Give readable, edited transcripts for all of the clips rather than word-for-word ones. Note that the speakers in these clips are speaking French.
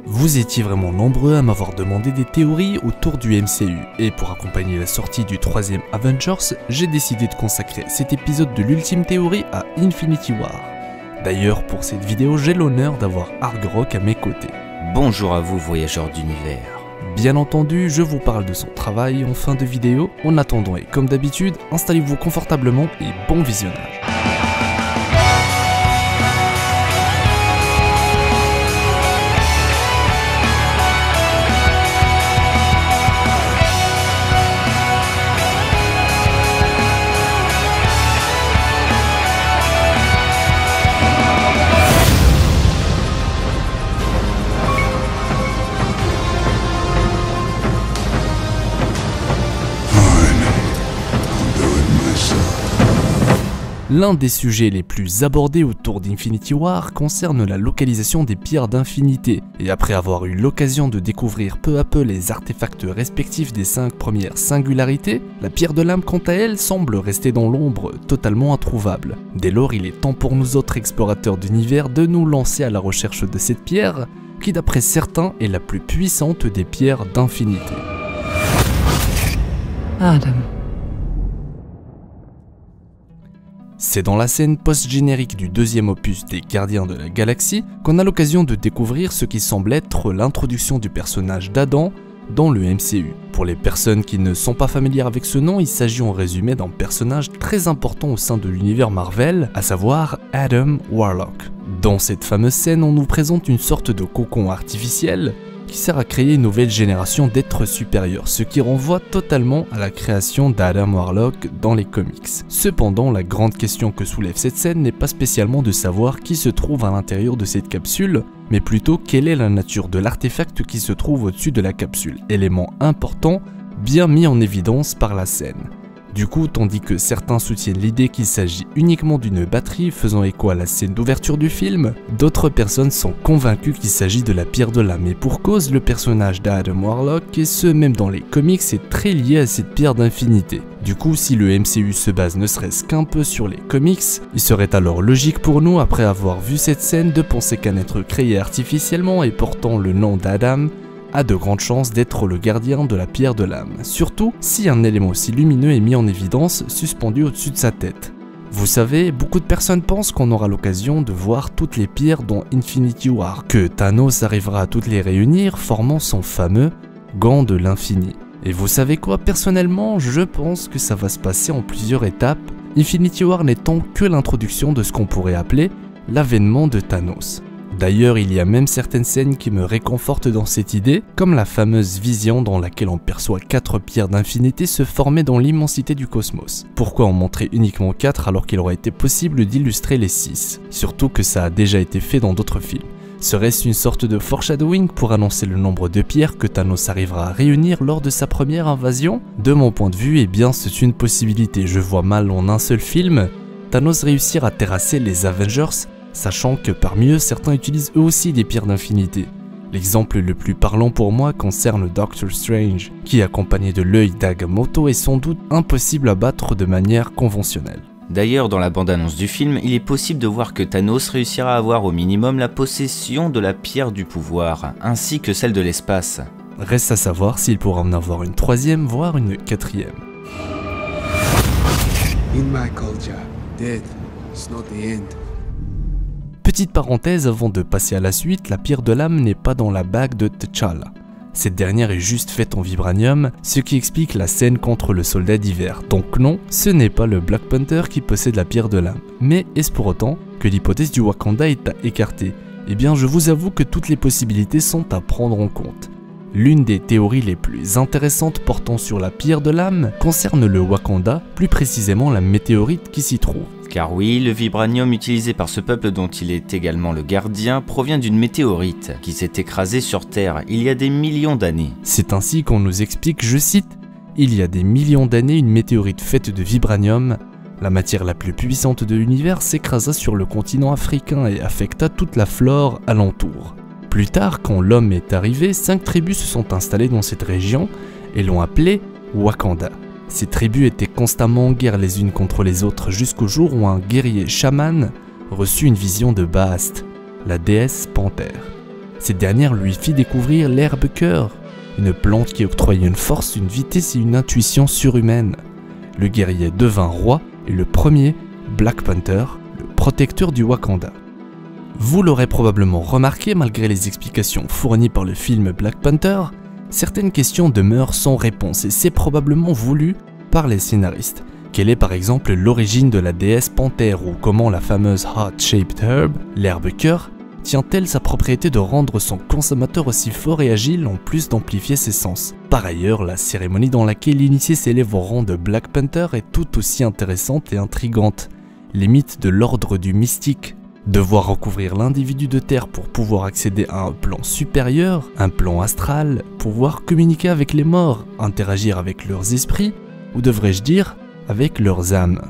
Vous étiez vraiment nombreux à m'avoir demandé des théories autour du MCU, et pour accompagner la sortie du 3e Avengers, j'ai décidé de consacrer cet épisode de l'ultime théorie à Infinity War. D'ailleurs, pour cette vidéo, j'ai l'honneur d'avoir Argrok à mes côtés. Bonjour à vous, voyageurs d'univers. Bien entendu, je vous parle de son travail en fin de vidéo. En attendant, et comme d'habitude, installez-vous confortablement et bon visionnage. L'un des sujets les plus abordés autour d'Infinity War concerne la localisation des pierres d'infinité, et après avoir eu l'occasion de découvrir peu à peu les artefacts respectifs des 5 premières singularités, la pierre de l'âme quant à elle semble rester dans l'ombre, totalement introuvable. Dès lors, il est temps pour nous autres explorateurs d'univers de nous lancer à la recherche de cette pierre, qui d'après certains est la plus puissante des pierres d'infinité. Adam. C'est dans la scène post-générique du deuxième opus des Gardiens de la Galaxie qu'on a l'occasion de découvrir ce qui semble être l'introduction du personnage d'Adam dans le MCU. Pour les personnes qui ne sont pas familières avec ce nom, il s'agit en résumé d'un personnage très important au sein de l'univers Marvel, à savoir Adam Warlock. Dans cette fameuse scène, on nous présente une sorte de cocon artificiel qui sert à créer une nouvelle génération d'êtres supérieurs, ce qui renvoie totalement à la création d'Adam Warlock dans les comics. Cependant, la grande question que soulève cette scène n'est pas spécialement de savoir qui se trouve à l'intérieur de cette capsule, mais plutôt quelle est la nature de l'artefact qui se trouve au-dessus de la capsule, élément important bien mis en évidence par la scène. Du coup, tandis que certains soutiennent l'idée qu'il s'agit uniquement d'une batterie faisant écho à la scène d'ouverture du film, d'autres personnes sont convaincues qu'il s'agit de la pierre de l'âme, et pour cause, le personnage d'Adam Warlock, et ce même dans les comics, est très lié à cette pierre d'infinité. Du coup, si le MCU se base ne serait-ce qu'un peu sur les comics, il serait alors logique pour nous, après avoir vu cette scène, de penser qu'un être créé artificiellement et portant le nom d'Adam a de grandes chances d'être le gardien de la pierre de l'âme, surtout si un élément aussi lumineux est mis en évidence suspendu au-dessus de sa tête. Vous savez, beaucoup de personnes pensent qu'on aura l'occasion de voir toutes les pierres dans Infinity War, que Thanos arrivera à toutes les réunir formant son fameux gant de l'infini. Et vous savez quoi, personnellement, je pense que ça va se passer en plusieurs étapes, Infinity War n'étant que l'introduction de ce qu'on pourrait appeler l'avènement de Thanos. D'ailleurs, il y a même certaines scènes qui me réconfortent dans cette idée, comme la fameuse vision dans laquelle on perçoit 4 pierres d'infinité se former dans l'immensité du cosmos. Pourquoi en montrer uniquement 4 alors qu'il aurait été possible d'illustrer les 6? Surtout que ça a déjà été fait dans d'autres films. Serait-ce une sorte de foreshadowing pour annoncer le nombre de pierres que Thanos arrivera à réunir lors de sa première invasion? De mon point de vue, eh bien c'est une possibilité. Je vois mal en un seul film Thanos réussir à terrasser les Avengers, sachant que parmi eux, certains utilisent eux aussi des pierres d'infinité. L'exemple le plus parlant pour moi concerne Doctor Strange, qui accompagné de l'œil d'Agamotto est sans doute impossible à battre de manière conventionnelle. D'ailleurs, dans la bande-annonce du film, il est possible de voir que Thanos réussira à avoir au minimum la possession de la pierre du pouvoir, ainsi que celle de l'espace. Reste à savoir s'il pourra en avoir une troisième, voire une quatrième. In my culture, death is not the end. Petite parenthèse avant de passer à la suite, la pierre de l'âme n'est pas dans la bague de T'Challa. Cette dernière est juste faite en vibranium, ce qui explique la scène contre le soldat d'hiver. Donc non, ce n'est pas le Black Panther qui possède la pierre de l'âme. Mais est-ce pour autant que l'hypothèse du Wakanda est à écarter? Eh bien je vous avoue que toutes les possibilités sont à prendre en compte. L'une des théories les plus intéressantes portant sur la pierre de l'âme concerne le Wakanda, plus précisément la météorite qui s'y trouve. Car oui, le vibranium utilisé par ce peuple dont il est également le gardien provient d'une météorite qui s'est écrasée sur Terre il y a des millions d'années. C'est ainsi qu'on nous explique, je cite, « Il y a des millions d'années, une météorite faite de vibranium, la matière la plus puissante de l'univers, s'écrasa sur le continent africain et affecta toute la flore alentour. Plus tard, quand l'homme est arrivé, 5 tribus se sont installées dans cette région et l'ont appelée Wakanda. Ces tribus étaient constamment en guerre les unes contre les autres jusqu'au jour où un guerrier chaman reçut une vision de Bast, la déesse panthère. Cette dernière lui fit découvrir l'herbe cœur, une plante qui octroyait une force, une vitesse et une intuition surhumaines. Le guerrier devint roi et le premier Black Panther, le protecteur du Wakanda. Vous l'aurez probablement remarqué, malgré les explications fournies par le film Black Panther, certaines questions demeurent sans réponse et c'est probablement voulu par les scénaristes. Quelle est par exemple l'origine de la déesse panthère ou comment la fameuse Heart-Shaped Herb, l'herbe cœur, tient-elle sa propriété de rendre son consommateur aussi fort et agile en plus d'amplifier ses sens? Par ailleurs, la cérémonie dans laquelle l'initié s'élève au rang de Black Panther est tout aussi intéressante et intrigante. Les mythes de l'ordre du mystique. Devoir recouvrir l'individu de terre pour pouvoir accéder à un plan supérieur, un plan astral, pouvoir communiquer avec les morts, interagir avec leurs esprits, ou devrais-je dire, avec leurs âmes.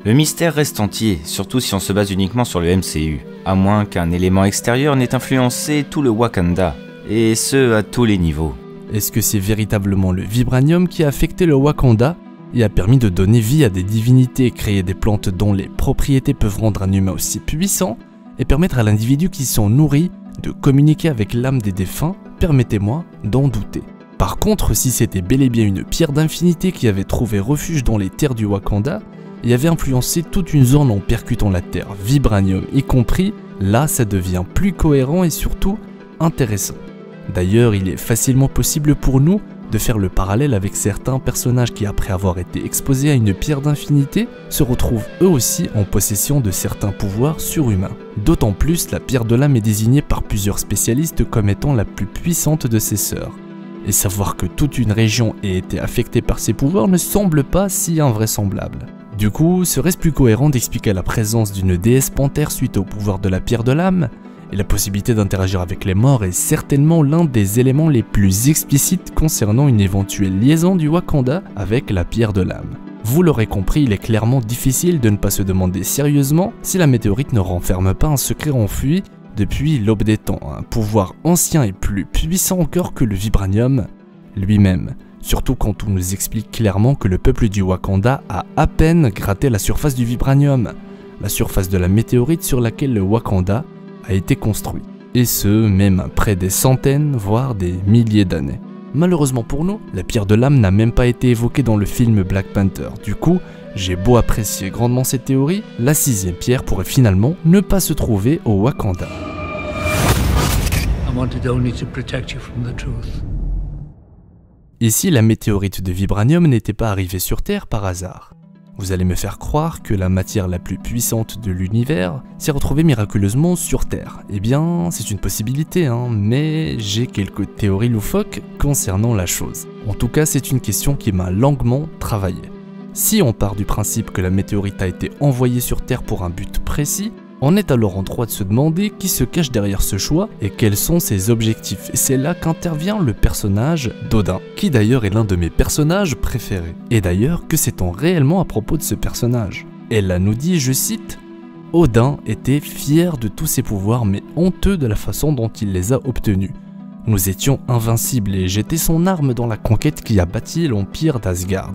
Le mystère reste entier, surtout si on se base uniquement sur le MCU, à moins qu'un élément extérieur n'ait influencé tout le Wakanda, et ce à tous les niveaux. Est-ce que c'est véritablement le vibranium qui a affecté le Wakanda et a permis de donner vie à des divinités, créer des plantes dont les propriétés peuvent rendre un humain aussi puissant et permettre à l'individu qui s'en nourrit de communiquer avec l'âme des défunts? Permettez-moi d'en douter. Par contre, si c'était bel et bien une pierre d'infinité qui avait trouvé refuge dans les terres du Wakanda et avait influencé toute une zone en percutant la terre, vibranium y compris, là ça devient plus cohérent et surtout intéressant. D'ailleurs, il est facilement possible pour nous de faire le parallèle avec certains personnages qui, après avoir été exposés à une pierre d'infinité, se retrouvent eux aussi en possession de certains pouvoirs surhumains. D'autant plus, la pierre de l'âme est désignée par plusieurs spécialistes comme étant la plus puissante de ses sœurs. Et savoir que toute une région ait été affectée par ces pouvoirs ne semble pas si invraisemblable. Du coup, serait-ce plus cohérent d'expliquer la présence d'une déesse panthère suite au pouvoir de la pierre de l'âme? Et la possibilité d'interagir avec les morts est certainement l'un des éléments les plus explicites concernant une éventuelle liaison du Wakanda avec la pierre de l'âme. Vous l'aurez compris, il est clairement difficile de ne pas se demander sérieusement si la météorite ne renferme pas un secret enfui depuis l'aube des temps, un pouvoir ancien et plus puissant encore que le vibranium lui-même. Surtout quand on nous explique clairement que le peuple du Wakanda a à peine gratté la surface du vibranium, la surface de la météorite sur laquelle le Wakanda a été construit. Et ce, même après des centaines, voire des milliers d'années. Malheureusement pour nous, la pierre de l'âme n'a même pas été évoquée dans le film Black Panther. Du coup, j'ai beau apprécier grandement cette théorie, la 6e pierre pourrait finalement ne pas se trouver au Wakanda. Ici, la météorite de vibranium n'était pas arrivée sur Terre par hasard. Vous allez me faire croire que la matière la plus puissante de l'univers s'est retrouvée miraculeusement sur Terre. Eh bien, c'est une possibilité, mais j'ai quelques théories loufoques concernant la chose. En tout cas, c'est une question qui m'a longuement travaillé. Si on part du principe que la météorite a été envoyée sur Terre pour un but précis, on est alors en droit de se demander qui se cache derrière ce choix et quels sont ses objectifs. Et c'est là qu'intervient le personnage d'Odin, qui d'ailleurs est l'un de mes personnages préférés. Et d'ailleurs, que sait-on réellement à propos de ce personnage? Elle nous dit, je cite, « Odin était fier de tous ses pouvoirs mais honteux de la façon dont il les a obtenus. Nous étions invincibles et j'étais son arme dans la conquête qui a bâti l'empire d'Asgard.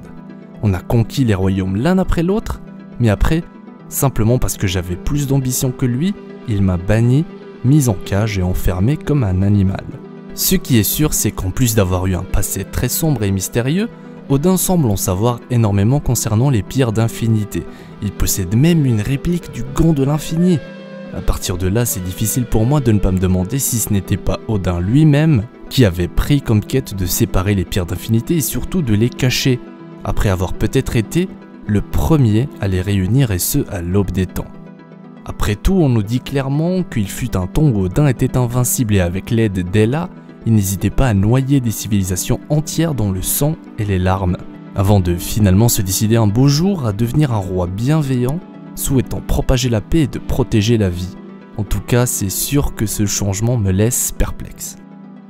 On a conquis les royaumes l'un après l'autre, mais après, simplement parce que j'avais plus d'ambition que lui, il m'a banni, mis en cage et enfermé comme un animal. Ce qui est sûr, c'est qu'en plus d'avoir eu un passé très sombre et mystérieux, Odin semble en savoir énormément concernant les pierres d'infinité. Il possède même une réplique du gant de l'infini. À partir de là, c'est difficile pour moi de ne pas me demander si ce n'était pas Odin lui-même qui avait pris comme quête de séparer les pierres d'infinité et surtout de les cacher, après avoir peut-être été le premier à les réunir et ce à l'aube des temps. Après tout, on nous dit clairement qu'il fut un temps où Odin était invincible et avec l'aide d'Hela, il n'hésitait pas à noyer des civilisations entières dans le sang et les larmes, avant de finalement se décider un beau jour à devenir un roi bienveillant, souhaitant propager la paix et de protéger la vie. En tout cas, c'est sûr que ce changement me laisse perplexe.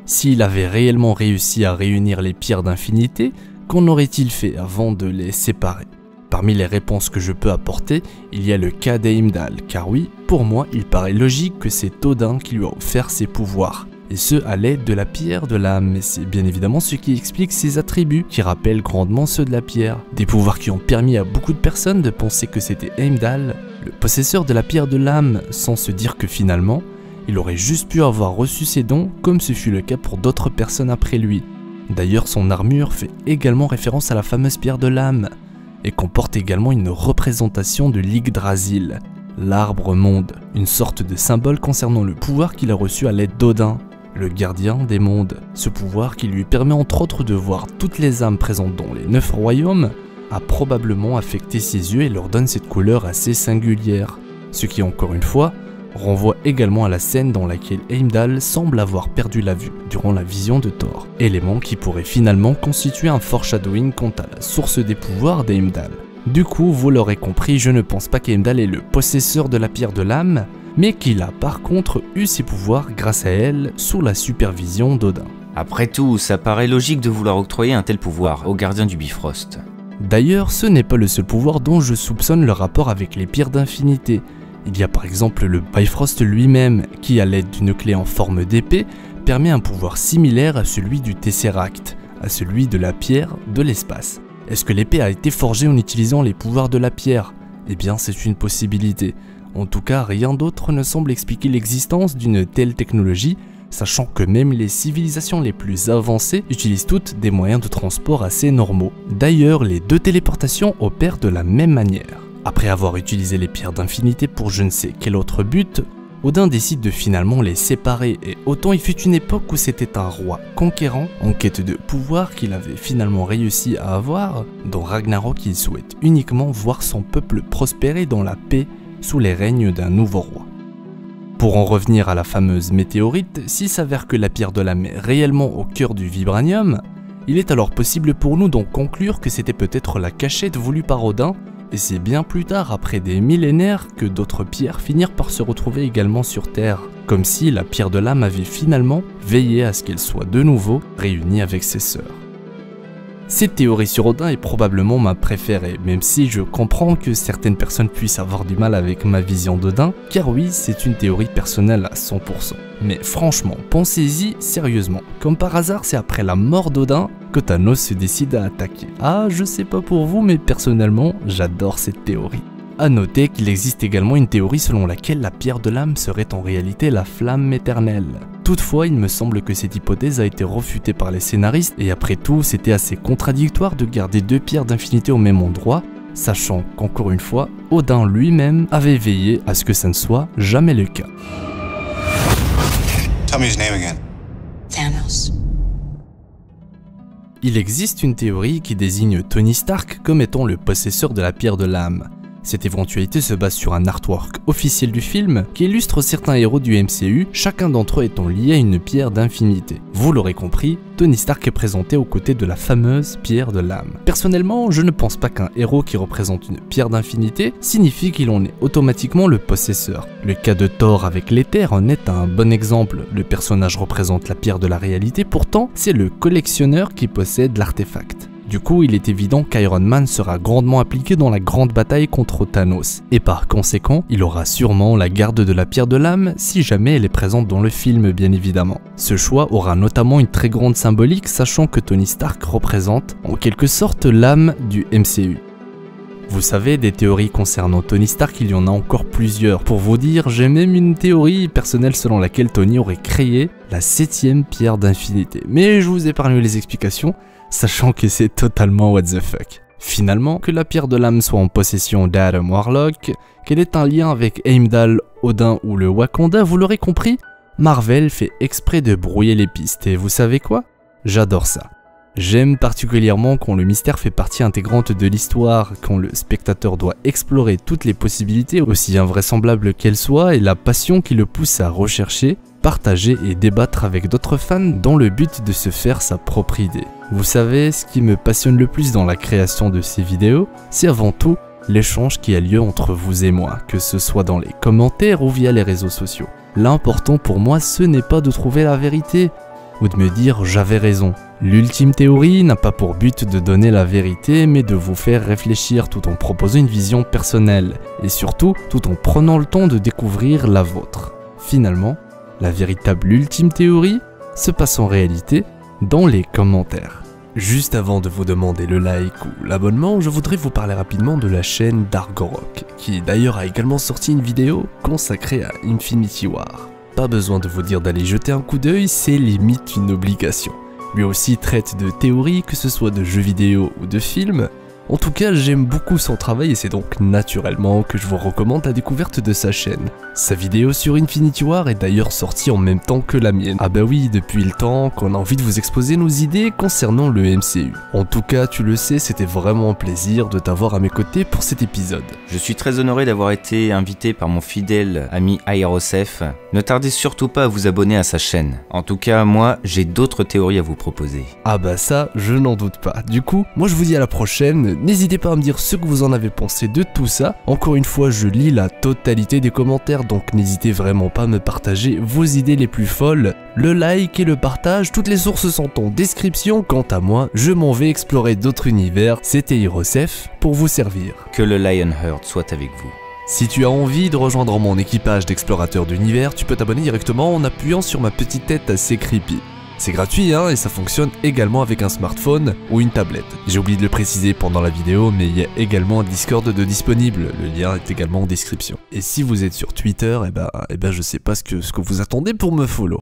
S'il avait réellement réussi à réunir les pierres d'infinité, qu'en aurait-il fait avant de les séparer? Parmi les réponses que je peux apporter, il y a le cas d'Heimdall, car oui, pour moi, il paraît logique que c'est Odin qui lui a offert ses pouvoirs, et ce à l'aide de la pierre de l'âme, mais c'est bien évidemment ce qui explique ses attributs, qui rappellent grandement ceux de la pierre. Des pouvoirs qui ont permis à beaucoup de personnes de penser que c'était Heimdall, le possesseur de la pierre de l'âme, sans se dire que finalement, Il aurait juste pu avoir reçu ses dons comme ce fut le cas pour d'autres personnes après lui. D'ailleurs, son armure fait également référence à la fameuse pierre de l'âme et comporte également une représentation de l'Yggdrasil, l'arbre monde, une sorte de symbole concernant le pouvoir qu'il a reçu à l'aide d'Odin, le gardien des mondes. Ce pouvoir qui lui permet entre autres de voir toutes les âmes présentes dans les 9 royaumes a probablement affecté ses yeux et leur donne cette couleur assez singulière, ce qui encore une fois renvoie également à la scène dans laquelle Heimdall semble avoir perdu la vue durant la vision de Thor, élément qui pourrait finalement constituer un foreshadowing quant à la source des pouvoirs d'Heimdall. Du coup, vous l'aurez compris, je ne pense pas qu'Heimdall est le possesseur de la pierre de l'âme, mais qu'il a par contre eu ses pouvoirs grâce à elle sous la supervision d'Odin. Après tout, ça paraît logique de vouloir octroyer un tel pouvoir au gardien du Bifrost. D'ailleurs, ce n'est pas le seul pouvoir dont je soupçonne le rapport avec les pierres d'infinité. Il y a par exemple le Bifrost lui-même, qui à l'aide d'une clé en forme d'épée, permet un pouvoir similaire à celui du Tesseract, à celui de la pierre de l'espace. Est-ce que l'épée a été forgée en utilisant les pouvoirs de la pierre? Eh bien c'est une possibilité. En tout cas, rien d'autre ne semble expliquer l'existence d'une telle technologie, sachant que même les civilisations les plus avancées utilisent toutes des moyens de transport assez normaux. D'ailleurs, les deux téléportations opèrent de la même manière. Après avoir utilisé les pierres d'infinité pour je ne sais quel autre but, Odin décide de finalement les séparer et autant il fut une époque où c'était un roi conquérant en quête de pouvoir qu'il avait finalement réussi à avoir, dans Ragnarok il souhaite uniquement voir son peuple prospérer dans la paix sous les règnes d'un nouveau roi. Pour en revenir à la fameuse météorite, s'il s'avère que la pierre de l'âme est réellement au cœur du vibranium, il est alors possible pour nous d'en conclure que c'était peut-être la cachette voulue par Odin. Et c'est bien plus tard, après des millénaires, que d'autres pierres finirent par se retrouver également sur Terre, comme si la pierre de l'âme avait finalement veillé à ce qu'elle soit de nouveau réunie avec ses sœurs. Cette théorie sur Odin est probablement ma préférée, même si je comprends que certaines personnes puissent avoir du mal avec ma vision d'Odin, car oui, c'est une théorie personnelle à 100%. Mais franchement, pensez-y sérieusement. Comme par hasard, c'est après la mort d'Odin que Thanos se décide à attaquer. Ah, je sais pas pour vous, mais personnellement, j'adore cette théorie. A noter qu'il existe également une théorie selon laquelle la pierre de l'âme serait en réalité la flamme éternelle. Toutefois, il me semble que cette hypothèse a été refutée par les scénaristes et après tout, c'était assez contradictoire de garder deux pierres d'infinité au même endroit, sachant qu'encore une fois, Odin lui-même avait veillé à ce que ça ne soit jamais le cas. Tell me his name again. Thanos. Il existe une théorie qui désigne Tony Stark comme étant le possesseur de la pierre de l'âme. Cette éventualité se base sur un artwork officiel du film qui illustre certains héros du MCU, chacun d'entre eux étant lié à une pierre d'infinité. Vous l'aurez compris, Tony Stark est présenté aux côtés de la fameuse pierre de l'âme. Personnellement, je ne pense pas qu'un héros qui représente une pierre d'infinité signifie qu'il en est automatiquement le possesseur. Le cas de Thor avec l'éther en est un bon exemple. Le personnage représente la pierre de la réalité, pourtant c'est le collectionneur qui possède l'artefact. Du coup, il est évident qu'Iron Man sera grandement impliqué dans la grande bataille contre Thanos, et par conséquent, il aura sûrement la garde de la pierre de l'âme si jamais elle est présente dans le film bien évidemment. Ce choix aura notamment une très grande symbolique, sachant que Tony Stark représente en quelque sorte l'âme du MCU. Vous savez, des théories concernant Tony Stark, il y en a encore plusieurs. Pour vous dire, j'ai même une théorie personnelle selon laquelle Tony aurait créé la 7ème pierre d'infinité. Mais je vous épargne les explications, sachant que c'est totalement what the fuck. Finalement, que la pierre de l'âme soit en possession d'Adam Warlock, qu'elle ait un lien avec Heimdall, Odin ou le Wakanda, vous l'aurez compris, Marvel fait exprès de brouiller les pistes et vous savez quoi? J'adore ça. J'aime particulièrement quand le mystère fait partie intégrante de l'histoire, quand le spectateur doit explorer toutes les possibilités, aussi invraisemblables qu'elles soient, et la passion qui le pousse à rechercher, partager et débattre avec d'autres fans dans le but de se faire sa propre idée. Vous savez, ce qui me passionne le plus dans la création de ces vidéos, c'est avant tout l'échange qui a lieu entre vous et moi, que ce soit dans les commentaires ou via les réseaux sociaux. L'important pour moi, ce n'est pas de trouver la vérité, ou de me dire j'avais raison. L'ultime théorie n'a pas pour but de donner la vérité, mais de vous faire réfléchir tout en proposant une vision personnelle, et surtout tout en prenant le temps de découvrir la vôtre. Finalement, la véritable ultime théorie se passe en réalité dans les commentaires. Juste avant de vous demander le like ou l'abonnement, je voudrais vous parler rapidement de la chaîne Dargorok, qui d'ailleurs a également sorti une vidéo consacrée à Infinity War. pas besoin de vous dire d'aller jeter un coup d'œil, c'est limite une obligation. Lui aussi traite de théories, que ce soit de jeux vidéo ou de films. En tout cas, j'aime beaucoup son travail et c'est donc naturellement que je vous recommande la découverte de sa chaîne. Sa vidéo sur Infinity War est d'ailleurs sortie en même temps que la mienne. Ah bah oui, depuis le temps qu'on a envie de vous exposer nos idées concernant le MCU. En tout cas, tu le sais, c'était vraiment un plaisir de t'avoir à mes côtés pour cet épisode. Je suis très honoré d'avoir été invité par mon fidèle ami Aerosef. Ne tardez surtout pas à vous abonner à sa chaîne. En tout cas, moi, j'ai d'autres théories à vous proposer. Ah bah ça, je n'en doute pas. Du coup, moi je vous dis à la prochaine. N'hésitez pas à me dire ce que vous en avez pensé de tout ça. Encore une fois, je lis la totalité des commentaires, donc n'hésitez vraiment pas à me partager vos idées les plus folles. Le like et le partage, toutes les sources sont en description. Quant à moi, je m'en vais explorer d'autres univers. C'était Aerosef pour vous servir. Que le Lionheart soit avec vous. Si tu as envie de rejoindre mon équipage d'explorateurs d'univers, tu peux t'abonner directement en appuyant sur ma petite tête assez creepy. C'est gratuit hein, et ça fonctionne également avec un smartphone ou une tablette. J'ai oublié de le préciser pendant la vidéo, mais il y a également un Discord de disponible, le lien est également en description. Et si vous êtes sur Twitter, je sais pas ce que vous attendez pour me follow.